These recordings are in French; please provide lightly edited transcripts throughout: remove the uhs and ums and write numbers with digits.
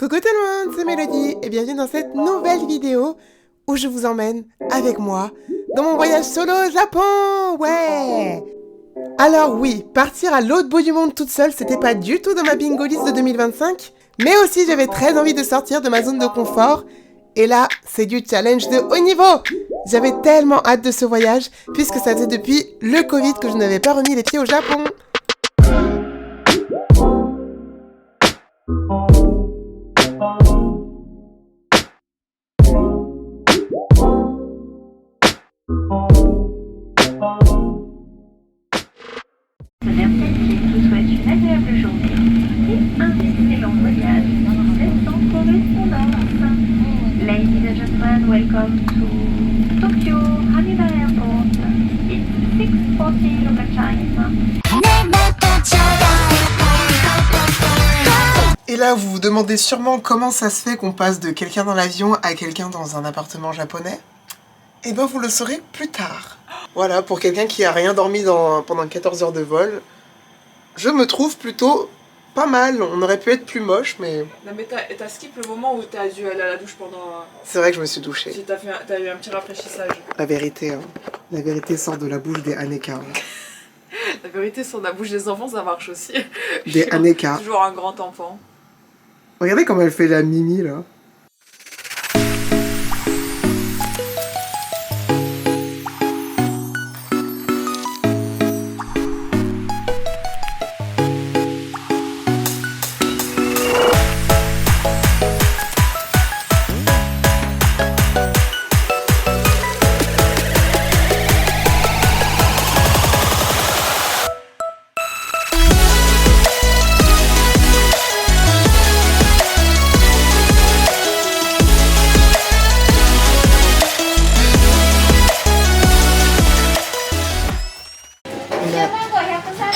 Coucou tout le monde, c'est Mélodie et bienvenue dans cette nouvelle vidéo où je vous emmène avec moi dans mon voyage solo au Japon, ouais. Alors oui, partir à l'autre bout du monde toute seule, c'était pas du tout dans ma bingo list de 2025, mais aussi j'avais très envie de sortir de ma zone de confort, et là, c'est du challenge de haut niveau. J'avais tellement hâte de ce voyage, puisque ça faisait depuis le Covid que je n'avais pas remis les pieds au Japon. Merci, je vous souhaite une agréable journée et un excellent voyage sans correspondance. Ladies and gentlemen, welcome to Tokyo Haneda Airport. It's 6:40 local time. Et là, vous vous demandez sûrement comment ça se fait qu'on passe de quelqu'un dans l'avion à quelqu'un dans un appartement japonais. Eh ben, vous le saurez plus tard. Voilà, pour quelqu'un qui a rien dormi pendant 14 heures de vol, je me trouve plutôt pas mal. On aurait pu être plus moche, mais... Non mais t'as skip le moment où t'as dû aller à la douche pendant... C'est vrai que je me suis douchée. Si t'as eu un petit rafraîchissage. La vérité sort de la bouche des Aneka. La vérité, sur la bouche des enfants, ça marche aussi. Des Aneka. Toujours un grand enfant. Regardez comment elle fait la mimi, là.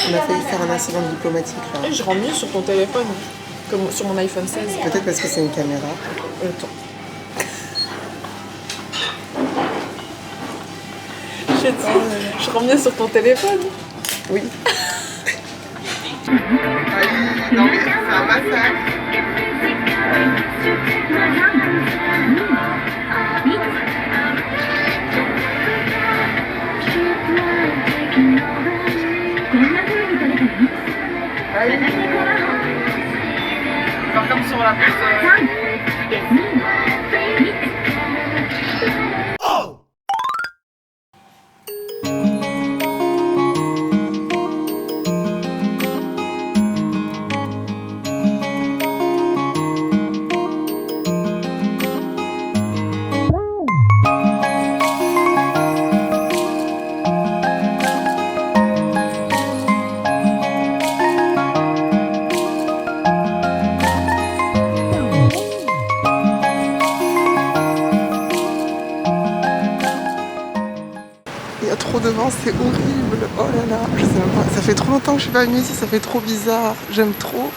On a failli faire un incident diplomatique là. Et je rends mieux sur ton téléphone, comme sur mon iPhone 16. Peut-être parce que c'est une caméra. Attends. Je rends mieux sur ton téléphone. Oui. Aïe, non mais c'est un massacre. Faire comme sur la pause. Il y a trop de vent, c'est horrible. Oh là là, je sais même pas. Ça fait trop longtemps que je suis pas venue ici, ça fait trop bizarre. J'aime trop.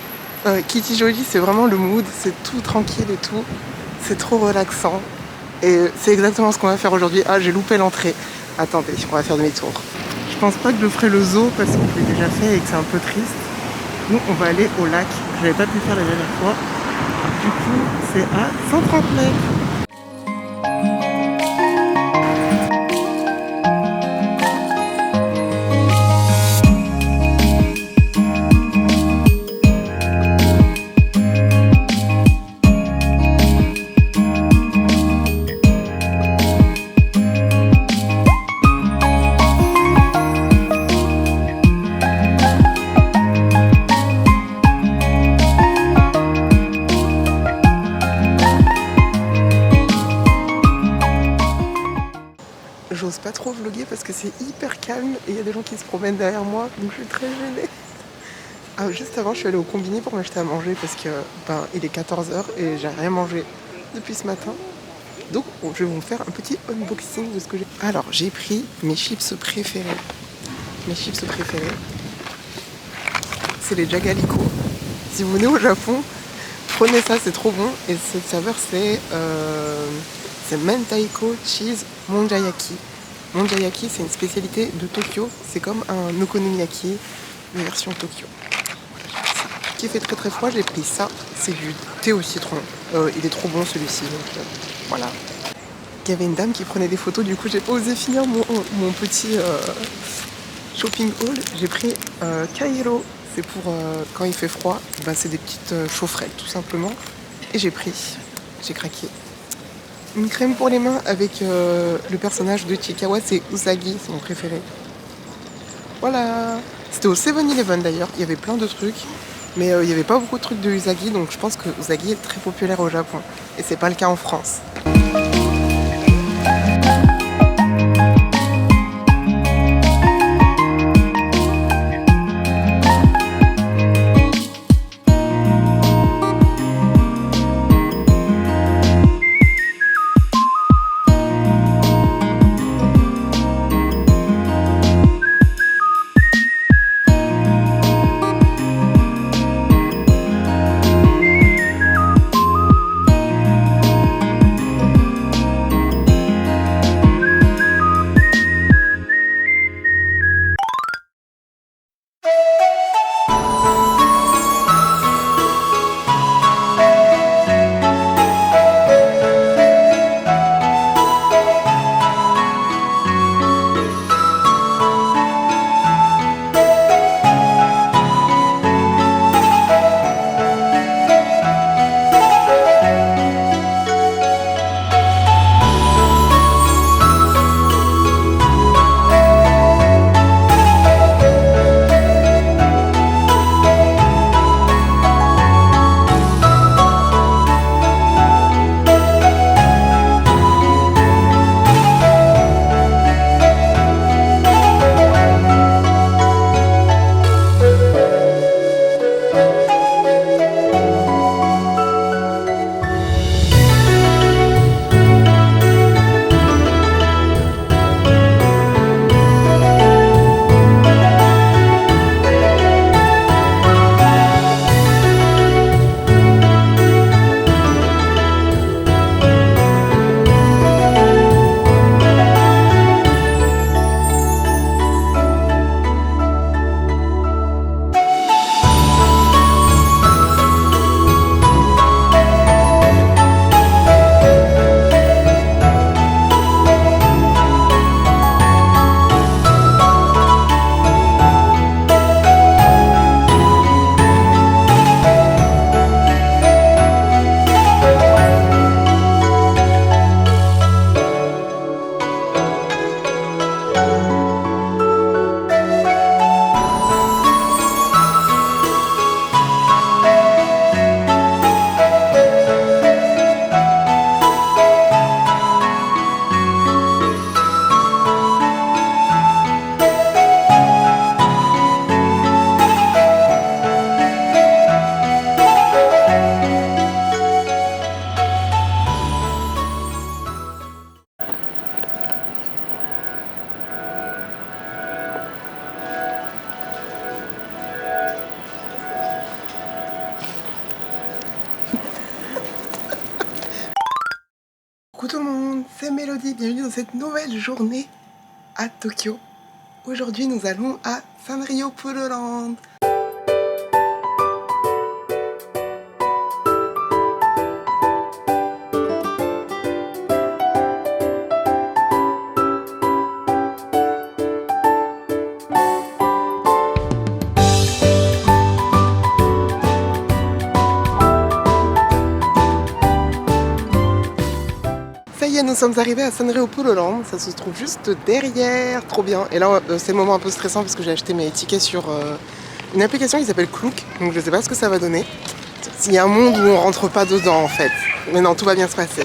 Kitty Jolie, c'est vraiment le mood, c'est tout tranquille et tout. C'est trop relaxant. Et c'est exactement ce qu'on va faire aujourd'hui. Ah, j'ai loupé l'entrée. Attendez, on va faire demi-tour. Je pense pas que je ferai le zoo parce qu'on l'a déjà fait et que c'est un peu triste. Nous, on va aller au lac. Je n'avais pas pu faire la dernière fois. Du coup, c'est à 130 mètres. J'ose pas trop vlogger parce que c'est hyper calme et il y a des gens qui se promènent derrière moi, donc je suis très gênée. Ah, juste avant, je suis allée au Combini pour m'acheter à manger parce que il est 14 h et j'ai rien mangé depuis ce matin. Donc je vais vous faire un petit unboxing de ce que j'ai. Alors j'ai pris mes chips préférés. Mes chips préférés, c'est les Jagaliko. Si vous venez au Japon, prenez ça, c'est trop bon. Et cette saveur, c'est Mentaiko Cheese Monjayaki. Monjayaki, c'est une spécialité de Tokyo. C'est comme un okonomiyaki, mais version Tokyo. qu'il fait très très froid, j'ai pris ça. C'est du thé au citron. Il est trop bon celui-ci, donc voilà. Il y avait une dame qui prenait des photos, du coup j'ai pas osé finir mon petit shopping haul. J'ai pris Cairo, c'est pour quand il fait froid, bah, c'est des petites chaufferettes tout simplement. Et j'ai craqué. Une crème pour les mains avec le personnage de Chikawa, c'est Usagi, c'est mon préféré. Voilà. C'était au 7-Eleven d'ailleurs, il y avait plein de trucs. Mais il n'y avait pas beaucoup de trucs de Usagi, donc je pense que Usagi est très populaire au Japon. Et c'est pas le cas en France. Coucou tout le monde, c'est Mélodie, bienvenue dans cette nouvelle journée à Tokyo. Aujourd'hui nous allons à Sanrio Puroland. Ça y est, nous sommes arrivés à Sanrio Puroland, ça se trouve juste derrière, trop bien. Et là, c'est le moment un peu stressant parce que j'ai acheté mes tickets sur une application qui s'appelle Klook, donc je sais pas ce que ça va donner. Il y a un monde où on rentre pas dedans en fait, mais non, tout va bien se passer.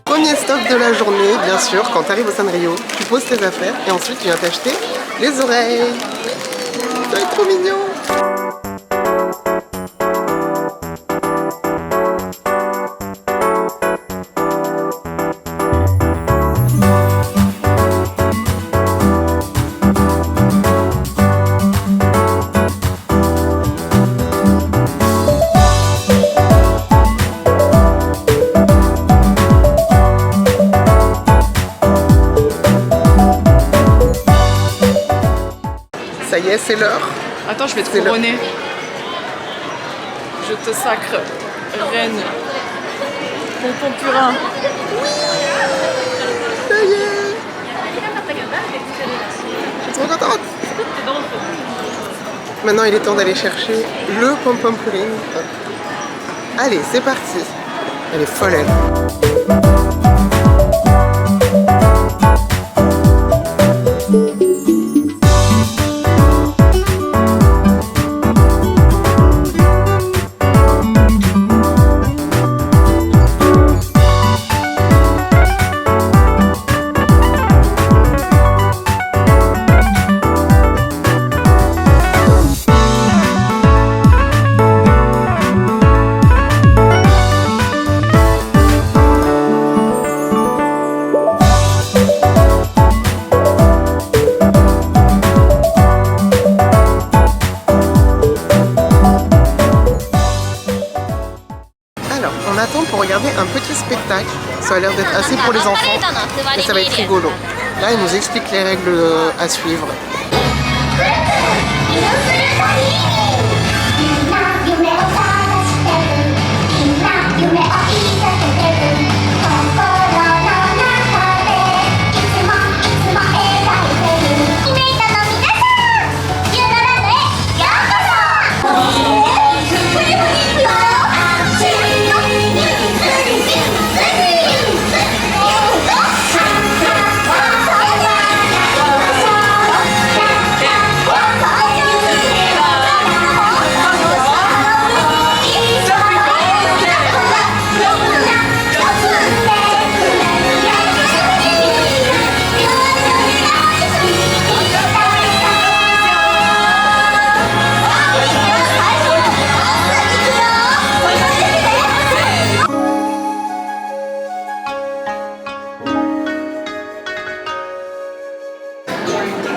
Premier stop de la journée, bien sûr, quand tu arrives au Sanrio, tu poses tes affaires et ensuite tu viens t'acheter les oreilles. Ça va être trop mignon. Ça y est, c'est l'heure. Attends, je vais te C'est couronner. Je te sacre, reine. Pompon purin. Ça y est. Je suis trop contente. Maintenant, il est temps d'aller chercher le pom-pom pudding. Allez, c'est parti. Elle est folle, elle. Alors, on attend pour regarder un petit spectacle. Ça a l'air d'être assez pour les enfants, mais ça va être rigolo. Là, il nous explique les règles à suivre.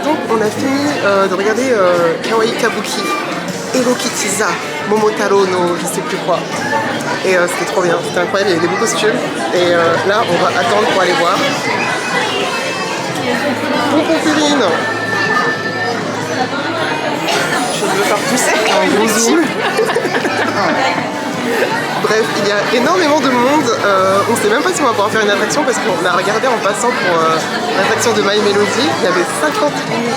Donc on a fini de regarder Kawaii Kabuki, Hello Kittyza, Momotaro no je sais plus quoi. Et c'était trop bien, c'était incroyable, il y avait des beaux costumes. Et là on va attendre pour aller voir. Pompon pudding. Je veux faire pousser. Un gros zoom. Bref, il y a énormément de monde. On sait même pas si on va pouvoir faire une attraction parce qu'on a regardé en passant pour l'attraction de My Melody. Il y avait 50 minutes.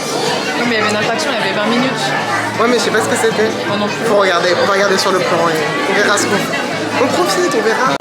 Non, mais il y avait une attraction, il y avait 20 minutes. Ouais, mais je sais pas ce que c'était. Moi non plus. Faut regarder, on va regarder sur le plan et on verra ce qu'on fait. On profite, on verra.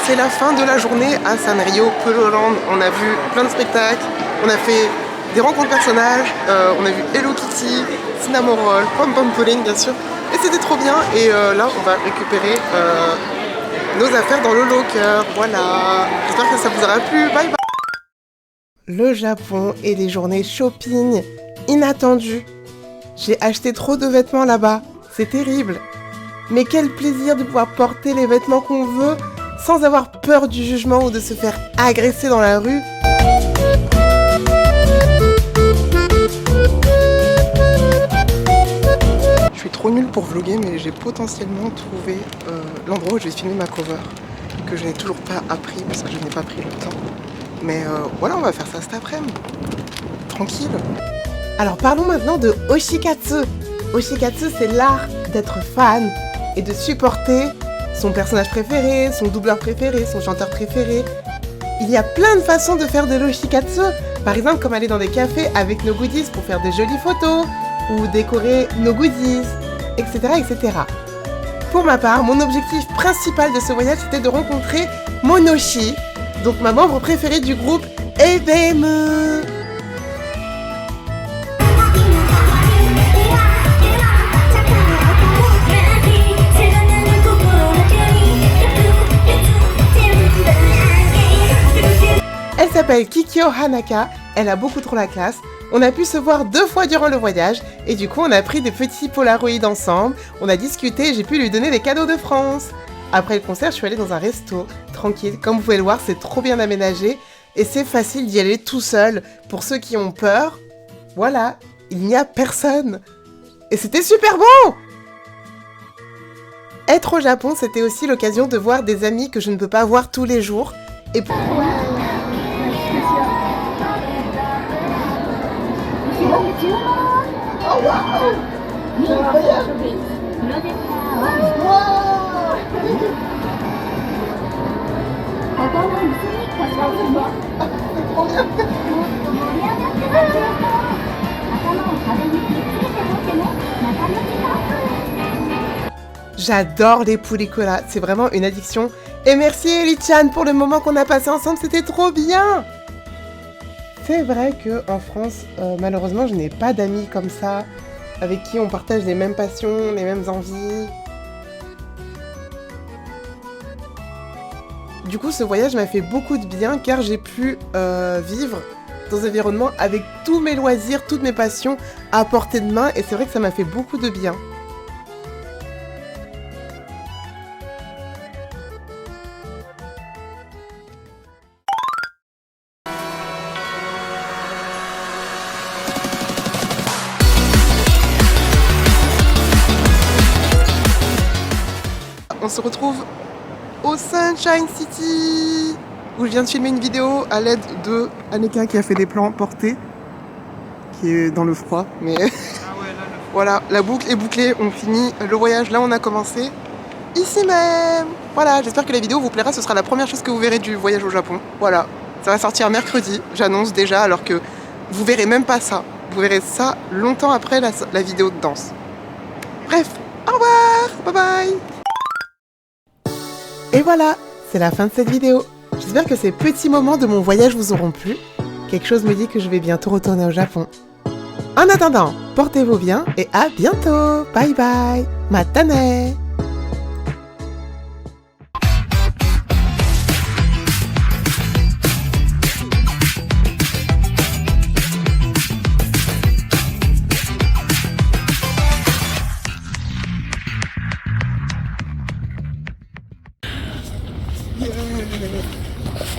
C'est la fin de la journée à Sanrio Peloland. On a vu plein de spectacles, on a fait des rencontres personnages, on a vu Hello Kitty, Cinnamon Roll, Pom-Pom Pudding bien sûr. Et c'était trop bien. Et là on va récupérer nos affaires dans le locker. Voilà. J'espère que ça vous aura plu. Bye bye. Le Japon et des journées shopping inattendues. J'ai acheté trop de vêtements là-bas. C'est terrible. Mais quel plaisir de pouvoir porter les vêtements qu'on veut sans avoir peur du jugement ou de se faire agresser dans la rue. Je suis trop nulle pour vlogger, mais j'ai potentiellement trouvé l'endroit où je vais filmer ma cover, que je n'ai toujours pas appris parce que je n'ai pas pris le temps. Mais voilà, on va faire ça cet après-midi. Tranquille. Alors parlons maintenant de Oshikatsu. Oshikatsu, c'est l'art d'être fan et de supporter son personnage préféré, son doubleur préféré, son chanteur préféré. Il y a plein de façons de faire de l'oshikatsu. Par exemple, comme aller dans des cafés avec nos goodies pour faire des jolies photos ou décorer nos goodies, etc., etc. Pour ma part, mon objectif principal de ce voyage, c'était de rencontrer mon Oshi, donc ma membre préférée du groupe EBM. Elle s'appelle Kikyo Hanaka, elle a beaucoup trop la classe. On a pu se voir 2 fois durant le voyage et du coup on a pris des petits polaroïds ensemble, on a discuté et j'ai pu lui donner des cadeaux de France. Après le concert, je suis allée dans un resto, tranquille. Comme vous pouvez le voir, c'est trop bien aménagé et c'est facile d'y aller tout seul. Pour ceux qui ont peur, voilà, il n'y a personne. Et c'était super bon! Être au Japon, c'était aussi l'occasion de voir des amis que je ne peux pas voir tous les jours. Et j'adore les poulicolas, c'est vraiment une addiction. Et merci Eli-chan pour le moment qu'on a passé ensemble, c'était trop bien! C'est vrai qu'en France, malheureusement, je n'ai pas d'amis comme ça, avec qui on partage les mêmes passions, les mêmes envies. Du coup, ce voyage m'a fait beaucoup de bien car j'ai pu vivre dans un environnement avec tous mes loisirs, toutes mes passions à portée de main et c'est vrai que ça m'a fait beaucoup de bien. On se retrouve au Sunshine City où je viens de filmer une vidéo à l'aide de Aneka qui a fait des plans portés qui est dans le froid mais voilà, la boucle est bouclée, on finit le voyage, là on a commencé ici même. Voilà, j'espère que la vidéo vous plaira, ce sera la première chose que vous verrez du voyage au Japon. Voilà, ça va sortir mercredi, j'annonce déjà alors que vous verrez même pas ça, vous verrez ça longtemps après la vidéo de danse. Bref, au revoir, bye bye. Et voilà, c'est la fin de cette vidéo. J'espère que ces petits moments de mon voyage vous auront plu. Quelque chose me dit que je vais bientôt retourner au Japon. En attendant, portez-vous bien et à bientôt. Bye bye. Matane. Yeah.